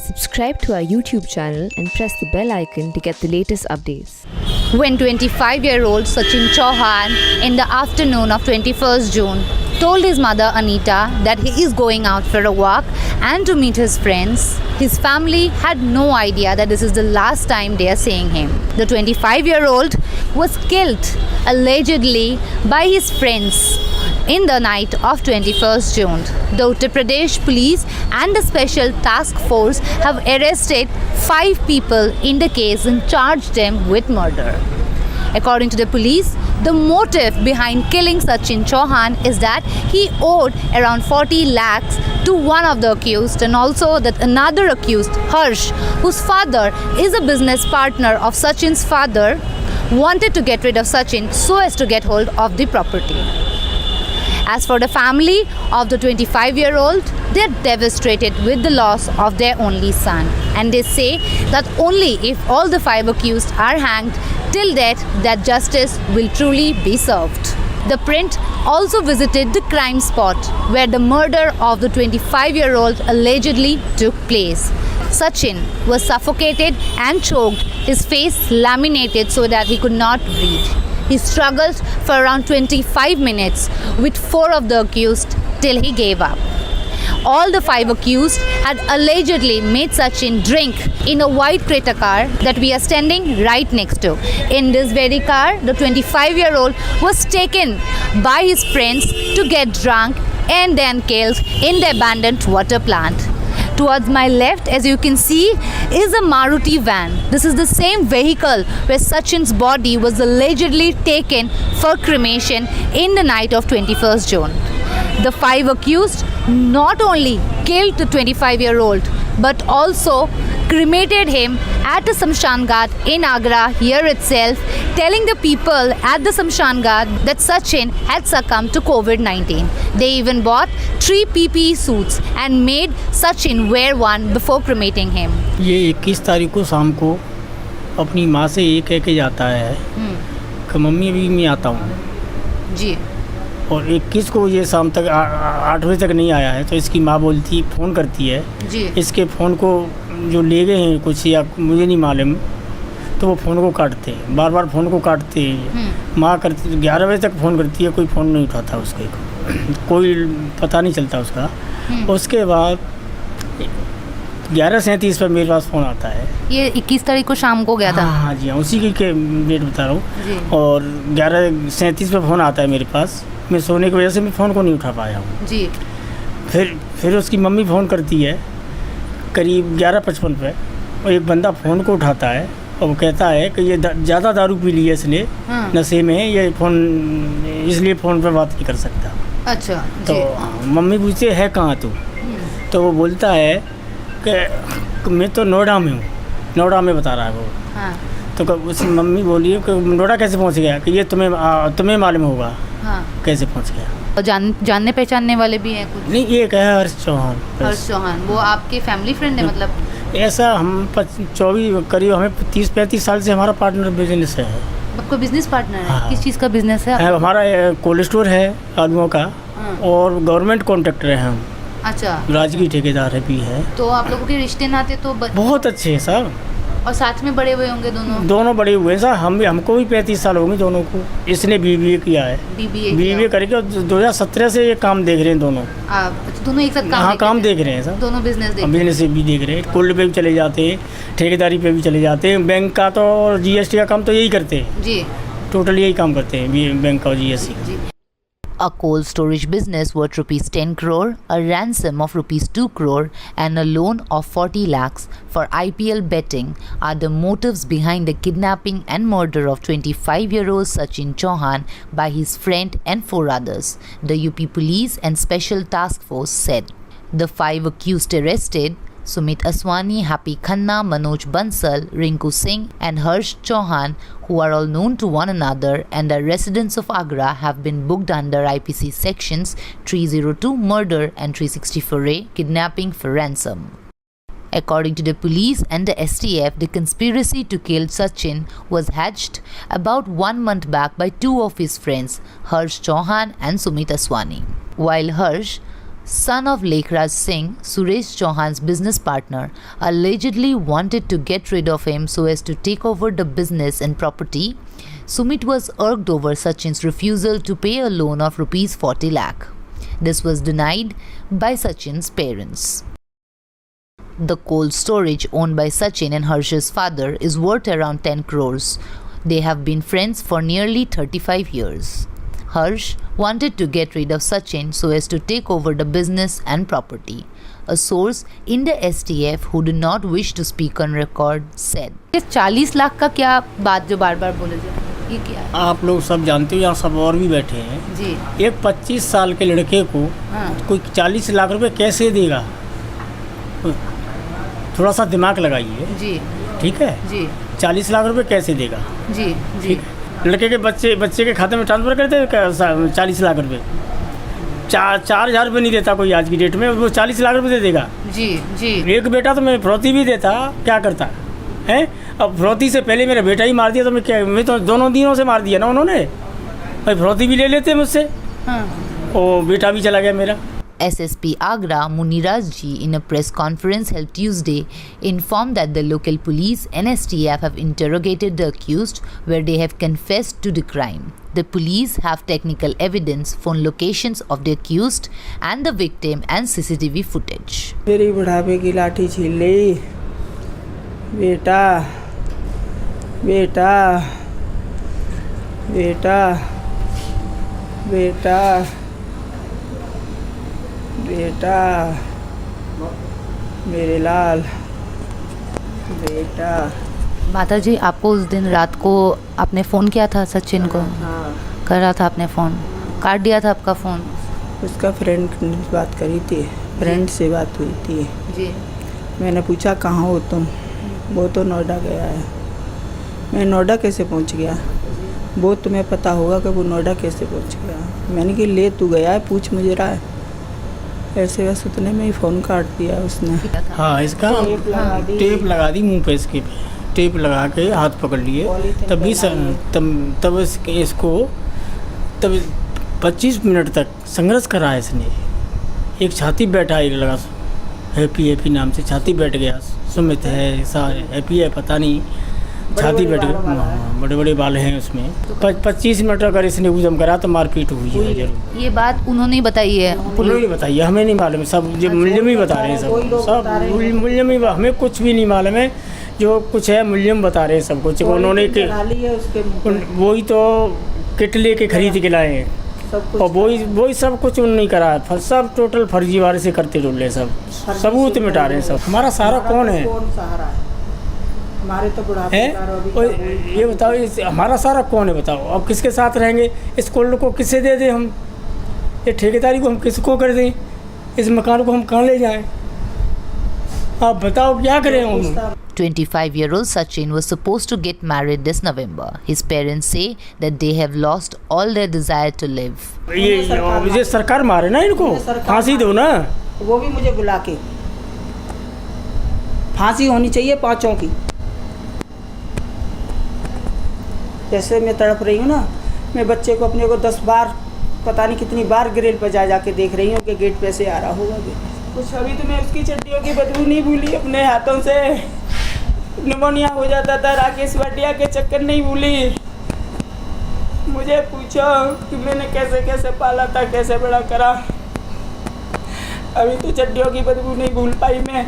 Subscribe to our YouTube channel and press the bell icon to get the latest updates. When 25-year-old Sachin Chauhan in the afternoon of 21st June told his mother Anita that he is going out for a walk and to meet his friends, his family had no idea that this is the last time they are seeing him. The 25-year-old was killed allegedly by his friends in the night of 21st June. The Uttar Pradesh police and the special task force have arrested 5 people in the case and charged them with murder. According to the police, the motive behind killing Sachin Chauhan is that he owed around 40 lakhs to one of the accused, and also that another accused, Harsh, whose father is a business partner of Sachin's father, wanted to get rid of Sachin so as to get hold of the property. As for the family of the 25-year-old, they are devastated with the loss of their only son, and they say that only if all the 5 accused are hanged till death that justice will truly be served. The print also visited the crime spot where the murder of the 25-year-old allegedly took place. Sachin was suffocated and choked, his face laminated so that he could not breathe. He struggled for around 25 minutes with 4 of the accused till he gave up. All the 5 accused had allegedly made Sachin drink in a white Creta car that we are standing right next to. In this very car, the 25-year-old was taken by his friends to get drunk and then killed in the abandoned water plant. Towards my left, as you can see, is a Maruti van. This is the same vehicle where Sachin's body was allegedly taken for cremation in the night of 21st June. The 5 accused not only killed the 25-year-old but also cremated him at the Samshan Ghat in Agra here itself, telling the people at the Samshan Ghat that Sachin had succumbed to COVID-19. They even bought 3 PPE suits and made Sachin wear one before cremating him. ये 21 तारीख को शाम को अपनी माँ से ये कह के जाता है कि मम्मी अभी मैं आता हूँ जी, और 21 को ये शाम तक 8 बजे तक नहीं आया है, तो इसकी माँ बोलती फ़ोन करती है जी, इसके फ़ोन को जो ले गए हैं कुछ या मुझे नहीं मालूम, तो वो फ़ोन को काटते हैं, बार बार फ़ोन को काटते हैं। माँ करती 11 बजे तक फ़ोन करती है, कोई फ़ोन नहीं उठाता उसके, कोई पता नहीं चलता उसका। उसके बाद 11:37 पर मेरे पास फ़ोन आता है। ये 21 तारीख को शाम को गया था। हाँ जी, हाँ, उसी की के डेट बता रहा हूँ। और 11:37 पर फ़ोन आता है मेरे पास। मैं सोने की वजह से मैं फ़ोन को नहीं उठा पाया हूँ जी। फिर उसकी मम्मी फ़ोन करती है करीब 11:55 पे, और एक बंदा फ़ोन को उठाता है और वो कहता है कि ये ज़्यादा दारू पी ली है इसने, नशे में है, ये फ़ोन इसलिए फ़ोन पर बात नहीं कर सकता। अच्छा। तो मम्मी पूछते है कहाँ तू, तो वो बोलता है कि मैं तो नोएडा में हूँ, नोएडा में बता रहा है वो। हाँ। तो उसकी मम्मी बोली कि नोएडा कैसे पहुँच गया, कि ये तुम्हें मालूम होगा। हाँ। कैसे पहुँच गया। और जानने पहचानने वाले भी हैं कुछ? नहीं, ये क्या है, हर्ष चौहान। हर्ष चौहान वो आपके फैमिली फ्रेंड है? मतलब ऐसा हम 24 करीब हमें 30-35 साल से हमारा पार्टनर बिजनेस है। आपका बिजनेस पार्टनर है? हाँ। किस चीज़ का बिजनेस है? हमारा कोल्ड स्टोर है आलूओं का। हाँ। और गवर्नमेंट कॉन्ट्रैक्टर है हम। अच्छा। राजकीय ठेकेदार है भी है। तो आप लोगों के रिश्ते नाते तो बहुत अच्छे हैं सर। और साथ में बड़े हुए होंगे दोनों बड़े हुए हैं सर। हमको भी 35 साल होंगे दोनों को। इसने BBA किया है। BBA करके 2017 से ये काम देख रहे हैं दोनों। आप दोनों एक साथ काम देख रहे हैं सर। दोनों बिजनेस भी देख रहे हैं। कोल्ड पे भी चले जाते हैं, ठेकेदारी पे भी चले जाते हैं। बैंक का तो और GST का काम तो यही करते हैं जी। टोटल यही काम करते हैं, बैंक का और GST का। A cold storage business worth rupees 10 crore, a ransom of rupees 2 crore and a loan of 40 lakhs for IPL betting are the motives behind the kidnapping and murder of 25-year-old Sachin Chauhan by his friend and 4 others, the UP Police and Special Task Force said. The 5 accused arrested, Sumit Aswani, Happy Khanna, Manoj Bansal, Rinku Singh and Harsh Chauhan, who are all known to one another and are residents of Agra, have been booked under IPC sections 302 murder and 364A kidnapping for ransom. According to the police and the STF, the conspiracy to kill Sachin was hatched about 1 month back by 2 of his friends, Harsh Chauhan and Sumit Aswani. While Harsh son of Lekhraj Singh, Suresh Chauhan's business partner, allegedly wanted to get rid of him so as to take over the business and property, Sumit was irked over Sachin's refusal to pay a loan of rupees 40 lakh. This was denied by Sachin's parents. The cold storage owned by Sachin and Harsh's father is worth around 10 crores. They have been friends for nearly 35 years. Harsh wanted to get rid of Sachin so as to take over the business and property. A source in the STF who did not wish to speak on record said. 40 lakh का क्या बात जो बार बार बोले जा ये क्या है? आप लोग सब जानते हो, यहाँ सब और भी बैठे हैं। जी एक 25 साल के लड़के को हाँ कोई 40 लाख रुपए कैसे देगा? थोड़ा सा दिमाग लगाइए, जी ठीक है? जी 40 लाख रुपए कैसे देगा? जी जी लड़के के बच्चे के खाते में ट्रांसफ़र करते हैं 40 लाख रुपए। 4,000 रुपये नहीं देता कोई आज की डेट में, वो 40 लाख रुपए दे देगा। जी जी एक बेटा तो मैं फिरौती भी देता, क्या करता है? अब फिरौती से पहले मेरा बेटा ही मार दिया तो मैं तो दोनों दिनों से मार दिया ना उन्होंने। भाई फिरौती भी ले लेते मुझसे, हाँ वो बेटा भी चला गया मेरा। SSP Agra Muniraj Ji in a press conference held Tuesday informed that the local police and STF have interrogated the accused where they have confessed to the crime. The police have technical evidence, phone locations of the accused and the victim and CCTV footage. मेरी बुढ़ापे की लाठी छीन ली। बेटा बेटा बेटा बेटा बेटा मेरे लाल बेटा। माता जी आपको उस दिन रात को आपने फ़ोन किया था सचिन को? हाँ कर रहा था आपने फ़ोन, काट दिया था आपका फ़ोन? उसका फ्रेंड ने बात करी थी, फ्रेंड से बात हुई थी। जी मैंने पूछा कहाँ हो तुम? वो तो नोएडा गया है। मैं नोएडा कैसे पहुंच गया? वो तुम्हें पता होगा कि वो नोएडा कैसे पहुंच गया। मैंने कि ले तू गया है, पूछ मुझे रहा है। ऐसे वैसे उतने में ही फ़ोन काट दिया उसने। हाँ, इसका टेप लगा दी मुंह पे, इसके टेप लगा के हाथ पकड़ लिए, तभी तब इसको तब 25 मिनट तक संघर्ष करा है इसने। एक छाती बैठा, एक लगा हैप्पी नाम से छाती बैठ गया। सुमित है, हैप्पी है, पता नहीं, छाती बैठ गया। बड़े बड़े बाल हैं उसमें। 25 मिनट अगर इसने उद्यम करा तो मारपीट हुई है जरूर। ये बात उन्होंने ही बताई है? उन्होंने बताइए, हमें नहीं मालूम। सब जो मुल्जिम ही बता रहे हैं, सब मुल्जिम ही, हमें कुछ भी नहीं मालूम है। जो कुछ है मुल्जिम बता रहे हैं सब कुछ। उन्होंने वही तो किट लेके खरीद के लाए हैं, और वही सब कुछ उन्होंने करा है। सब टोटल फर्जीवाड़े से करते डोले, सब सबूत मिटा रहे हैं सब। हमारा सहारा कौन है? हमारे तो बुढ़ापे है ये बताओ, हमारा सहारा कौन है बताओ? अब किसके साथ रहेंगे? इस कोल्ड को किससे दे दें हम? ये ठेकेदारी को हम किसको कर दें? इस मकान को हम कहाँ ले जाएं? आप बताओ क्या करें हम? 25-year-old Sachin was supposed to get married this November. His parents say that they have lost all their desire to live. ये सरकार मारे ना इनको, फांसी दो ना। वो भी मुझे बुला के फांसी होनी चाहिए 5 की। जैसे मैं तड़प रही हूँ ना, मैं बच्चे को अपने को 10 बार, पता नहीं कितनी बार ग्रिल पर जा के देख रही हूँ कि गेट पे से आ रहा होगा। कुछ अभी तो मैं उसकी चड्डियों की बदबू नहीं भूली अपने हाथों से। निमोनिया हो जाता था, राकेश वाटिया के चक्कर नहीं भूली। मुझे पूछो कि मैंने कैसे कैसे पाला था, कैसे बड़ा करा। अभी तो चड्डियों की बदबू नहीं भूल पाई मैं।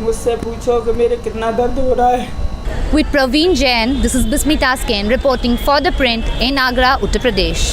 मुझसे पूछो कि मेरे कितना दर्द हो रहा है। With Praveen Jain, this is Bismita Skin reporting for The Print in Agra, Uttar Pradesh.